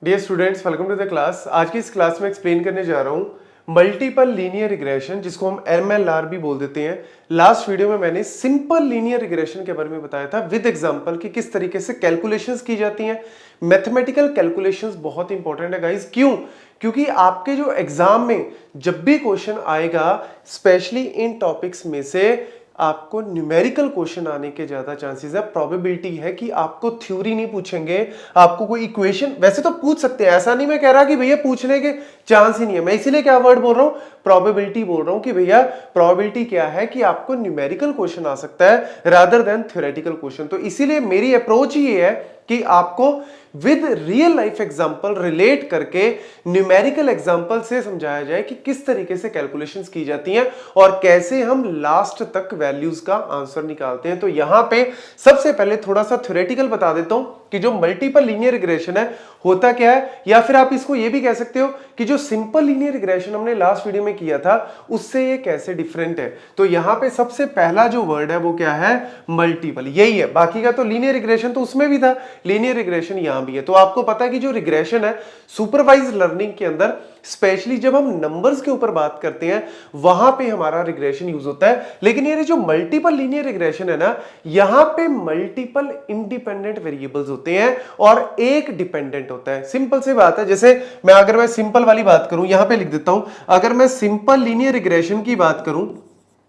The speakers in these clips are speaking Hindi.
Dear students, welcome to the class. आज की इस क्लास में एक्सप्लेन करने जा रहा हूं मल्टीपल लीनियर रिग्रेशन, जिसको हम एमएलआर भी बोल देते हैं। लास्ट वीडियो में मैंने सिंपल लीनियर रिग्रेशन के बारे में बताया था विद एग्जांपल कि किस तरीके से कैलकुलेशंस की जाती हैं। मैथमेटिकल कैलकुलेशंस बहुत इंपॉर्टेंट है गाइस। क्यों? क्योंकि आपके जो एग्जाम में जब भी क्वेश्चन आएगा, स्पेशली इन टॉपिक्स में से आपको न्यूमेरिकल क्वेश्चन आने के ज्यादा चांसेस है। प्रोबेबिलिटी है कि आपको थ्योरी नहीं पूछेंगे, आपको कोई इक्वेशन वैसे तो पूछ सकते हैं, ऐसा नहीं मैं कह रहा कि भैया पूछने के चांस ही नहीं है। मैं इसीलिए क्या वर्ड बोल रहा हूं, प्रोबेबिलिटी बोल रहा हूं कि भैया प्रोबेबिलिटी क्या है कि आपको न्यूमेरिकल क्वेश्चन आ सकता है रादर देन थ्योरेटिकल क्वेश्चन। तो इसीलिए मेरी अप्रोच ये है कि आपको with real life example relate करके न्यूमेरिकल एग्जांपल से समझाया जाए कि किस तरीके से कैलकुलेशंस की जाती हैं और कैसे हम लास्ट तक वैल्यूज का आंसर निकालते हैं। तो यहां पे सबसे पहले थोड़ा सा थ्योरेटिकल बता देता हूं कि जो मल्टीपल लीनियर रिग्रेशन है होता क्या है, या फिर आप इसको ये भी कह सकते हो कि जो सिंपल लीनियर रिग्रेशन हमने लास्ट वीडियो में किया था उससे ये कैसे डिफरेंट है। तो यहां पे सबसे पहला जो वर्ड है वो क्या है, मल्टीपल, यही है। बाकी का तो लीनियर रिग्रेशन तो उसमें भी था, लीनियर रिग्रेशन यहां भी है। तो आपको पता है कि जो रिग्रेशन है सुपरवाइज लर्निंग के अंदर, स्पेशली जब हम नंबर्स के ऊपर बात करते हैं वहां पे हमारा रिग्रेशन यूज होता है। लेकिन ये जो मल्टीपल लीनियर रिग्रेशन है ना, यहां पे मल्टीपल इंडिपेंडेंट वेरिएबल्स होते हैं और एक डिपेंडेंट होता है। सिंपल सी बात है। जैसे अगर मैं सिंपल वाली बात करूं, यहां पे लिख देता हूं, अगर मैं सिंपल लीनियर रिग्रेशन की बात करूं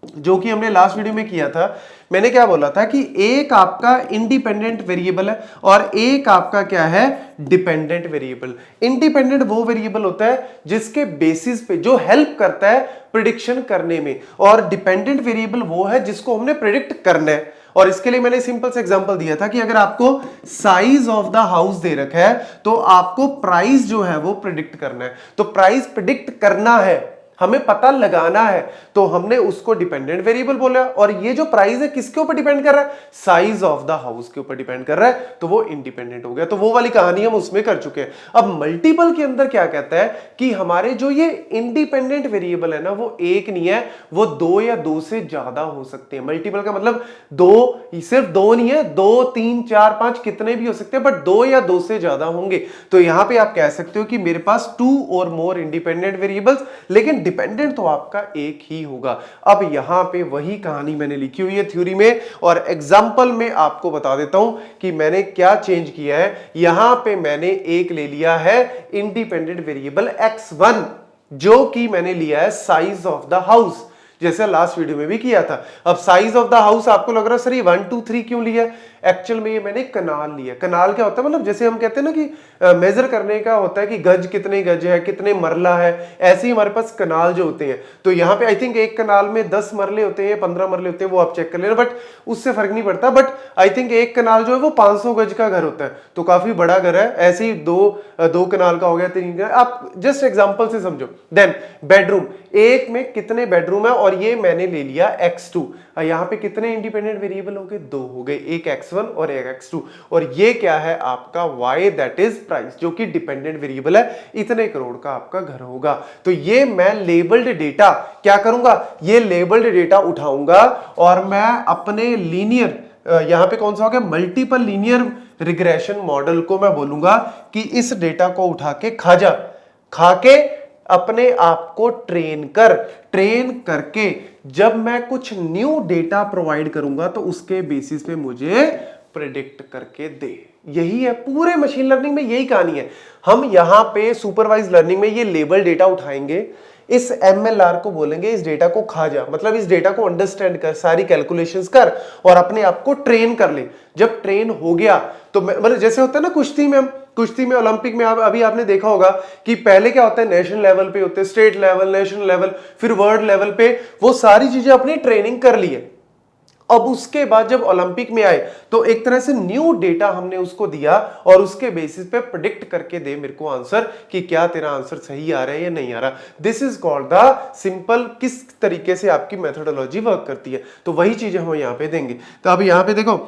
जो कि हमने लास्ट वीडियो में किया था, मैंने क्या बोला था कि एक आपका इंडिपेंडेंट वेरिएबल है और एक आपका क्या है, डिपेंडेंट वेरिएबल। इंडिपेंडेंट वो वेरिएबल होता है जिसके बेसिस पे जो हेल्प करता है प्रिडिक्शन करने में, और डिपेंडेंट वेरिएबल वो है जिसको हमने प्रिडिक्ट करना है। और इसके लिए मैंने सिंपल से एग्जांपल दिया था कि अगर आपको साइज ऑफ द हाउस दे रखा है तो आपको प्राइस जो है वो प्रिडिक्ट करना है। तो प्राइस प्रिडिक्ट करना है, हमें पता लगाना है, तो हमने उसको डिपेंडेंट वेरिएबल बोला। और ये जो प्राइस है किसके ऊपर डिपेंड कर रहा है, साइज ऑफ द हाउस के ऊपर डिपेंड कर रहा है, तो वो इंडिपेंडेंट हो गया। तो वो वाली कहानी हम उसमें कर चुके हैं। अब मल्टीपल के अंदर क्या कहता है कि हमारे जो ये इंडिपेंडेंट वेरिएबल है ना, वो एक नहीं है, वो दो या दो से ज्यादा हो सकते हैं। मल्टीपल का मतलब दो, सिर्फ दो नहीं है, दो तीन चार पांच कितने भी हो सकते हैं, बट दो या दो से ज्यादा होंगे। तो यहां पे आप कह सकते हो कि मेरे पास टू और मोर इंडिपेंडेंट वेरिएबल्स, लेकिन डिपेंडेंट तो आपका एक ही होगा। अब यहां पे वही कहानी मैंने लिखी हुई है थ्योरी में, और एग्जांपल में आपको बता देता हूं कि मैंने क्या चेंज किया है। यहां पे मैंने एक ले लिया है इंडिपेंडेंट वेरिएबल x1, जो कि मैंने लिया है साइज ऑफ द हाउस, जैसे लास्ट वीडियो में भी किया था। अब साइज ऑफ द हाउस आपको लग रहा है सर ये 1 2 3 क्यों लिया? एक्चुअल में ये मैंने कनाल लिया। कनाल क्या होता है, मतलब जैसे हम कहते हैं ना कि मेजर करने का होता है कि गज कितने गज है, कितने मरला है, ऐसे ही हमारे पास कनाल जो होते हैं। तो यहाँ पे आई थिंक एक कनाल में 10 मरले होते हैं, 15 मरले होते हैं, वो आप चेक कर लेना, बट उससे फर्क नहीं पड़ता। बट आई थिंक एक कनाल जो है वो 500 गज का घर होता है, तो काफी बड़ा घर है। ऐसे ही दो कनाल का हो गया, 3 कनाल, आप जस्ट एग्जांपल से समझो। देन बेडरूम, एक में कितने बेडरूम है, और ये मैंने ले लिया x2। यहां पे कितने इंडिपेंडेंट वेरिएबल हो गए, दो हो गए, एक x1 और एक x2। और ये क्या है आपका y, दैट इज प्राइस, जो कि डिपेंडेंट वेरिएबल है। इतने करोड़ का आपका घर होगा। तो ये मैं लेबल्ड डेटा क्या करूंगा, ये लेबल्ड डेटा उठाऊंगा और मैं अपने लीनियर, यहां पे कौन सा हो गया, मल्टीपल लीनियर रिग्रेशन मॉडल को मैं बोलूंगा कि इस डेटा को उठा के खा के अपने आप को ट्रेन करके जब मैं कुछ न्यू डेटा प्रोवाइड करूंगा तो उसके बेसिस पे मुझे प्रेडिक्ट करके दे। यही है पूरे मशीन लर्निंग में, यही कहानी है। हम यहां पे सुपरवाइज लर्निंग में ये लेबल डेटा उठाएंगे, इस एमएलआर को बोलेंगे इस डेटा को खा जा, मतलब इस डेटा को अंडरस्टैंड कर, सारी कैलकुलेशंस कर और अपने आप को ट्रेन कर ले। जब ट्रेन हो गया तो मतलब जैसे होता है ना कुश्ती में ओलंपिक में अभी आपने देखा होगा कि पहले क्या होता है, नेशनल लेवल पे होते हैं, स्टेट लेवल, नेशनल लेवल, फिर वर्ल्ड लेवल पे, वो सारी चीजें अपनी ट्रेनिंग कर ली है। अब उसके बाद जब ओलंपिक में आए तो एक तरह से न्यू डेटा हमने उसको दिया और उसके बेसिस पे प्रेडिक्ट करके दे मेरे को आंसर कि क्या तेरा आंसर सही आ रहा है या नहीं आ रहा। This is called the simple, किस तरीके से आपकी मेथोडोलॉजी वर्क करती है। तो वही चीजें हम यहां पे देंगे। तो अब यहां पे देखो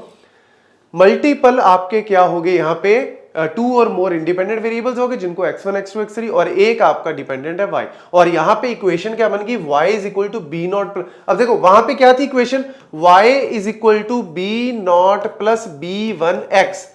मल्टीपल आपके क्या हो गए, यहां पे टू और मोर इंडिपेंडेंट वेरिएबल्स हो गए जिनको x1 x2 x3, और एक आपका डिपेंडेंट है y। और यहां पे इक्वेशन क्या बन गई, y is equal to B not. अब देखो वहां पे क्या थी equation, y is equal to B not plus b1 x।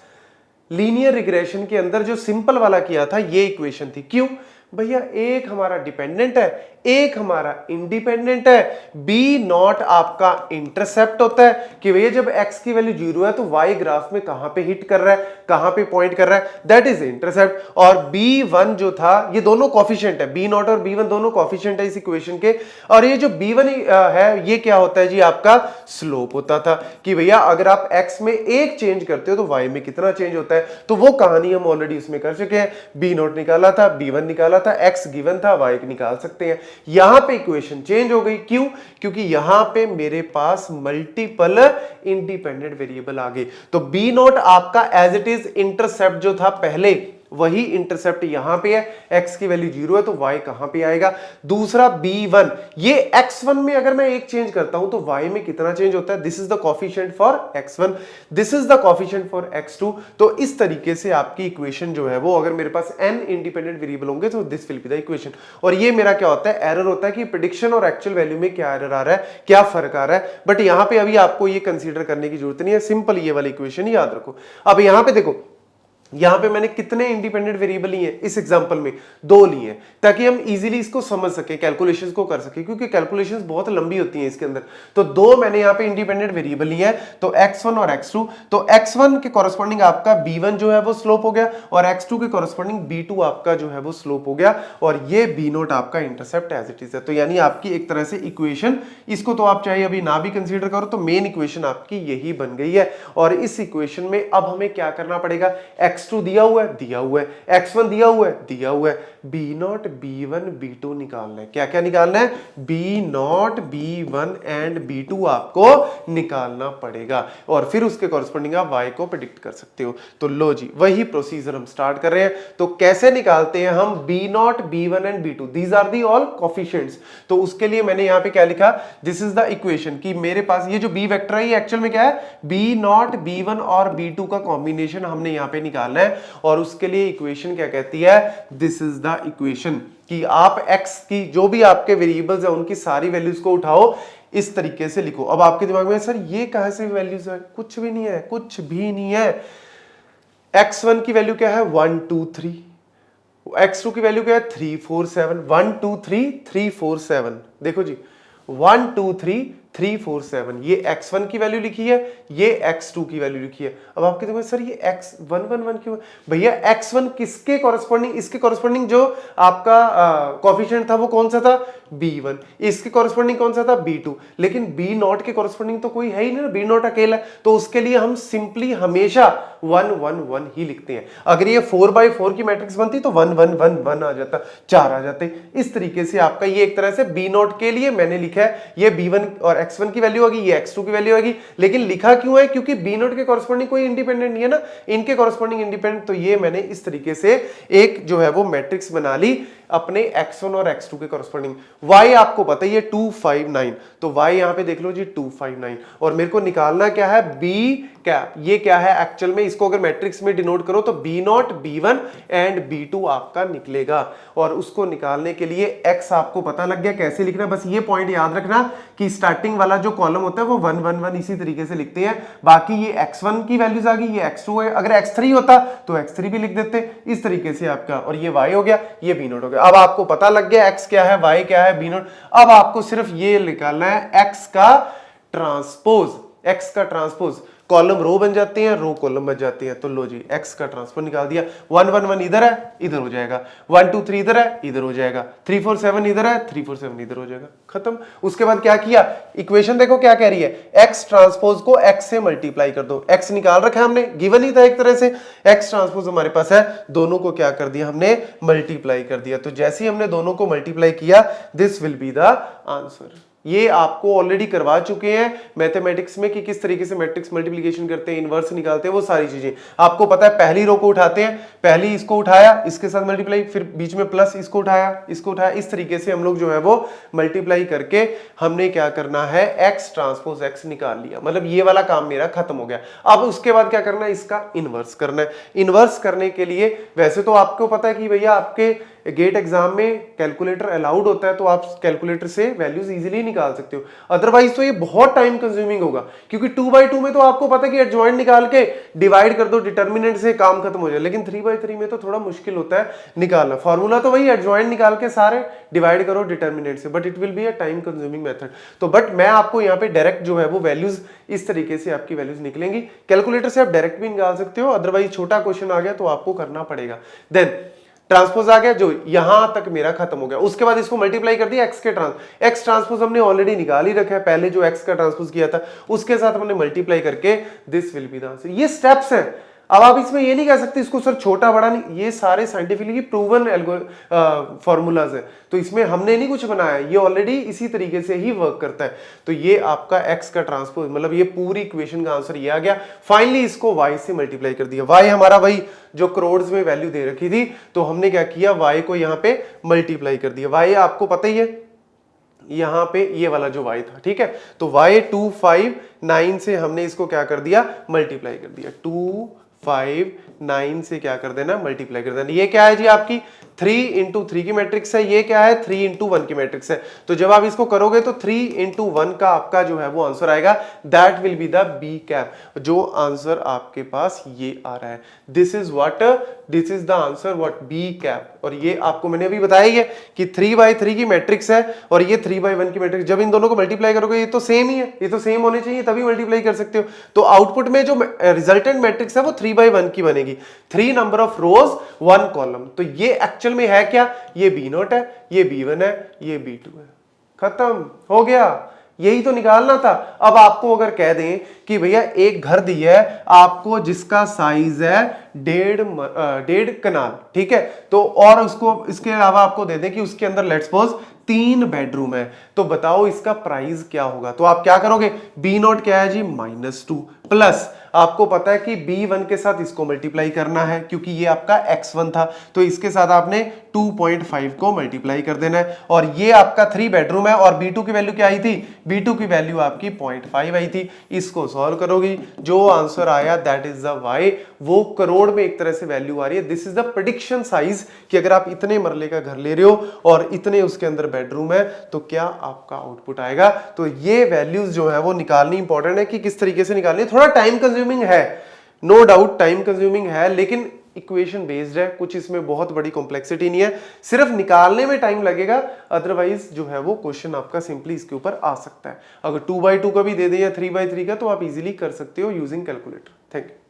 Linear regression के अंदर जो सिंपल वाला किया था ये इक्वेशन थी। क्यों भैया, एक हमारा डिपेंडेंट है, एक हमारा इंडिपेंडेंट है, बी नॉट आपका इंटरसेप्ट होता है कि भैया जब x की वैल्यू 0 है तो y ग्राफ में कहां पे हिट कर रहा है, कहां पे पॉइंट कर रहा है, दैट इज इंटरसेप्ट। और b1 जो था, ये दोनों कोफिशिएंट है, b नॉट और b1 दोनों कोफिशिएंट है इस इक्वेशन के। और ये जो b1 है ये क्या होता है जी, आपका स्लोप होता था कि भैया अगर आप x में एक चेंज करते हो तो y में कितना चेंज होता है। तो वो कहानी हम ऑलरेडी उसमें कर चुके हैं, b नॉट निकाला था, b1 निकाला था, x गिवन था, y निकाल सकते हैं। यहां पे इक्वेशन चेंज हो गई, क्यों? क्योंकि यहां पे मेरे पास मल्टीपल इंडिपेंडेंट वेरिएबल आ गए। तो बी नॉट आपका एज इट इज इंटरसेप्ट जो था पहले, वही इंटरसेप्ट यहां पे है, x की वैल्यू 0 है तो y कहां पे आएगा। दूसरा b1, ये x1 में अगर मैं एक चेंज करता हूं तो y में कितना चेंज होता है, this is the coefficient for x1, this is the coefficient for x2। तो इस तरीके से आपकी इक्वेशन जो है वो, अगर मेरे पास n इंडिपेंडेंट वेरिएबल होंगे तो this will be the equation. और ये मेरा क्या होता है, एरर होता है कि प्रेडिक्शन और एक्चुअल वैल्यू में क्या एरर आ रहा है, क्या फर्क आ रहा है। बट यहां पे अभी आपको ये कंसीडर करने की जरूरत नहीं है, सिंपल ये वाली इक्वेशन याद रखो। अब यहां पे देखो, यहां पे मैंने कितने इंडिपेंडेंट वेरिएबल लिए हैं इस एग्जांपल में, 2 लिए हैं, ताकि हम इजीली इसको समझ सके, कैलकुलेशंस को कर सके, क्योंकि कैलकुलेशंस बहुत लंबी होती हैं इसके अंदर। तो 2 मैंने यहां पे इंडिपेंडेंट वेरिएबल लिए हैं, तो x1 और x2। तो x1 के कॉरेस्पॉन्डिंग आपका b1 जो है वो स्लोप हो गया, और x2 के कॉरेस्पॉन्डिंग b2 आपका जो है वो स्लोप हो गया, और ये b नोट आपका इंटरसेप्ट एज इट इज है। तो यानी आपकी एक तरह से इक्वेशन, इसको तो आप चाहे अभी ना भी कंसीडर करो, तो मेन इक्वेशन आपकी यही बन गई है। और इस इक्वेशन में अब हमें क्या करना पड़ेगा, x2 दिया हुआ है, x1 दिया हुआ है, b नॉट b1 b2 निकालना है। क्या क्या निकालना है, b not b1 and b2 आपको निकालना पड़ेगा, और फिर उसके कॉरेस्पॉन्डिंग आप y को प्रेडिक्ट कर सकते हो। तो लो जी, वही प्रोसीजर हम स्टार्ट कर रहे हैं। तो कैसे निकालते हैं हम b not b1 and b2, these are the all coefficients. तो उसके लिए मैंने यहां पे क्या लिखा, दिस इज द इक्वेशन, कि मेरे पास ये जो b वेक्टर है ये एक्चुअल में क्या है, b नॉट b1 और b2 का कॉम्बिनेशन हमने यहां पे निकालना है। और उसके लिए इक्वेशन क्या कहती है, दिस इज द इक्वेशन, कि आप x की जो भी आपके वेरिएबल्स है उनकी सारी वैल्यूज को उठाओ, इस तरीके से लिखो। अब आपके दिमाग में सर ये कहां से वैल्यूज है, कुछ भी नहीं है, कुछ भी नहीं है। x1 की वैल्यू क्या है, 1 2 3, x2 की वैल्यू क्या है, 3 4 7, 1 2 3 3 4 7। देखो जी, 1 2 3 3 4 7, ये x1 की वैल्यू लिखी है, ये x2 की वैल्यू लिखी है। अब आपके दिमाग में सर ये x1 1 1 क्यों, भैया x1 किसके कॉरेस्पॉन्डिंग, इसके कॉरेस्पॉन्डिंग जो आपका कोफिशिएंट था वो कौन सा था, b1, इसके कॉरेस्पॉन्डिंग कौन सा था, b2, लेकिन b नॉट के कॉरेस्पॉन्डिंग तो कोई है ही नहीं ना, b नॉट अकेला है। तो उसके लिए हम सिंपली हमेशा 1 1 1 ही लिखते हैं। अगर ये 4x4 की मैट्रिक्स बनती तो 1 1 1 1 आ जाता, 4 आ जाते। इस तरीके से आपका ये एक तरह से b नॉट के लिए मैंने लिखा है, ये b1 और x1 की वैल्यू होगी, ये x2 की वैल्यू होगी। लेकिन लिखा क्यों है, क्योंकि b नॉट के कॉरेस्पॉन्डिंग कोई इंडिपेंडेंट नहीं है ना, इनके कॉरेस्पॉन्डिंग इंडिपेंडेंट। तो ये मैंने इस तरीके से एक जो है वो मैट्रिक्स बना ली अपने x1 और x2 के कॉरेस्पॉन्डिंग। y आपको पता है ये 2 5 9, तो y यहां पे देख लो जी 2 5 9, और मेरे को निकालना क्या है, b कैप, ये क्या है एक्चुअल में, इसको अगर मैट्रिक्स में डिनोट करो तो b not b1 and b2 आपका निकलेगा। और उसको निकालने के लिए x आपको पता लग गया कैसे लिखना, बस ये पॉइंट याद रखना कि स्टार्टिंग वाला जो कॉलम होता है वो 1 1 1 इसी तरीके से लिखते हैं। बाकी ये x1 की वैल्यूज आ गई, ये x2 है, अगर x3 होता तो x3 भी लिख देते, इस तरीके से आपका। और ये y हो गया, ये b नॉट हो गया। अब आपको पता लग गया x क्या है, y क्या है, b नॉट। अब आपको सिर्फ ये निकालना है x का ट्रांसपोज, x का ट्रांसपोज, कॉलम रो बन जाते हैं, रो कॉलम बन जाते हैं। तो लो जी, x का ट्रांसपोज निकाल दिया, 1 1 1 इधर है, इधर हो जाएगा, 1 2 3 इधर है, इधर हो जाएगा, 3 4 7 इधर है, 3 4 7 इधर हो जाएगा, खत्म। उसके बाद क्या किया, इक्वेशन देखो क्या कह रही है, x ट्रांसपोज को x से मल्टीप्लाई कर दो। x निकाल रखा है हमने, गिवन ही था एक तरह से, x ट्रांसपोज हमारे पास है, दोनों को क्या कर दिया हमने, मल्टीप्लाई कर दिया। तो जैसे ही हमने दोनों को मल्टीप्लाई किया, this will be the answer. ये आपको ऑलरेडी करवा चुके हैं मैथमेटिक्स में कि किस तरीके से मैट्रिक्स मल्टीप्लिकेशन करते हैं, इनवर्स निकालते हैं, वो सारी चीजें आपको पता है। पहली रो को उठाते हैं, पहली इसको उठाया, इसके साथ मल्टीप्लाई, फिर बीच में प्लस, इसको उठाया, इसको उठाया, इस तरीके से हम लोग जो है वो मल्टीप्लाई करके हमने क्या करना है, x ट्रांसपोज x निकाल लिया। मतलब ये वाला काम मेरा खत्म हो गया। अब उसके बाद क्या करना है, इसका इनवर्स करना है। इनवर्स करने के लिए वैसे तो आपको पता है कि भैया आपके गेट एग्जाम में कैलकुलेटर अलाउड होता है तो आप कैलकुलेटर से वैल्यूज इजीली निकाल सकते हो, अदरवाइज तो ये बहुत टाइम कंज्यूमिंग होगा, क्योंकि 2/2 में तो आपको पता है कि एडजॉइंट निकाल के डिवाइड कर दो डिटर्मिनेंट से काम खत्म हो जाए, लेकिन 3/3 में तो थोड़ा मुश्किल होता है निकालना। फॉर्मूला तो वही एडजॉइंट निकाल के सारे डिवाइड करो डिटर्मिनेंट से, but it will be a time consuming method. तो बट मैं आपको यहाँ पे डायरेक्ट जो है वो वैल्यूज इस तरीके से आपकी वैल्यूज निकलेंगी। कैलकुलेटर से आप डायरेक्ट भी निकाल सकते हो, अदरवाइज छोटा क्वेश्चन आ गया तो आपको करना पड़ेगा। देन ट्रांसपोज आ गया, जो यहां तक मेरा खत्म हो गया, उसके बाद इसको मल्टीप्लाई कर दिया एक्स के एक्स ट्रांसपोज हमने ऑलरेडी निकाल ही रखा है, पहले जो एक्स का ट्रांसपोज किया था उसके साथ हमने मल्टीप्लाई करके this will be the answer. ये स्टेप्स है। अब आप इसमें ये नहीं कह सकते इसको सर छोटा बड़ा नहीं, ये सारे साइंटिफिकली प्रूवन फॉर्मूलाज है, तो इसमें हमने नहीं कुछ बनाया, ये ऑलरेडी इसी तरीके से ही वर्क करता है। तो ये आपका x का ट्रांसपोज, मतलब ये पूरी इक्वेशन का आंसर ये आ गया। फाइनली इसको y से मल्टीप्लाई कर दिया, y हमारा वही जो करोड़ में वैल्यू दे रखी थी, तो हमने क्या किया, y को यहाँ पे मल्टीप्लाई कर दिया। y आपको पता ही है यहां पे ये वाला जो y था, ठीक है, तो y 259 से हमने इसको क्या कर दिया, मल्टीप्लाई कर दिया। 259 से क्या कर देना, मल्टीप्लाई कर देना। ये क्या है जी, आपकी 3 into 3 की मैट्रिक्स है, ये क्या है 3 into 1 की मैट्रिक्स है। तो जब आप इसको करोगे तो 3 into 1 का आपका जो है वो आंसर आएगा, that will be the B cap. जो आंसर आपके पास ये आ रहा है, this is the answer what, B cap. और ये आपको मैंने अभी बताया ही है कि 3/3 की मैट्रिक्स है और ये 3/1 की मैट्रिक्स, जब इन दोनों को मल्टीप्लाई करोगे ये तो सेम ही है, ये तो सेम होने चाहिए तभी मल्टीप्लाई कर सकते हो। तो आउटपुट में जो रिजल्टेंट मैट्रिक्स है वो 3/1 की बनेगी, 3 नंबर ऑफ रोज 1 कॉलम। तो ये एक्चुअल में है क्या, ये B0 है, ये B1 है, ये B2 है, खत्म हो गया। यही तो निकालना था। अब आपको अगर कह दें कि भैया एक घर दिया है आपको जिसका साइज है 1.5 कनाल, ठीक है, तो और उसको इसके अलावा आपको दे दें कि उसके अंदर लेट्स सपोज 3 बेडरूम है, तो बताओ इसका प्राइस क्या होगा। तो आप क्या करोगे, B0 क्या है जी, -2, प्लस आपको पता है कि B1 के साथ इसको मल्टीप्लाई करना है क्योंकि ये आपका X1 था, तो इसके साथ आपने 2.5 को मल्टीप्लाई कर देना है। और ये आपका 3 बेडरूम है और B2 की वैल्यू क्या आई थी, B2 की वैल्यू आपकी 0.5 आई थी। इसको सॉल्व करोगी, जो आंसर आया दैट इज द Y, वो करोड़ में एक तरह से वैल्यू आ रही है। This is the prediction size कि अगर आप इतने मरले का घर ले रहे हो और इतने उसके अंदर बेडरूम है तो क्या आपका आउटपुट आएगा। तो ये वैल्यूज जो है वो निकालनी इंपॉर्टेंट है कि किस तरीके से निकालनी है। थोड़ा टाइम कंज्यूमिंग है, नो डाउट टाइम कंज्यूमिंग है, लेकिन इक्वेशन बेस्ड है, कुछ इसमें बहुत बड़ी कॉम्प्लेक्सिटी नहीं है, सिर्फ निकालने में टाइम लगेगा, अदरवाइज जो है वो क्वेश्चन आपका सिंपली इसके ऊपर आ सकता है। अगर 2/2 का भी दे दे या 3/3 का तो आप इजीली कर सकते हो यूजिंग कैलकुलेटर। Thank you.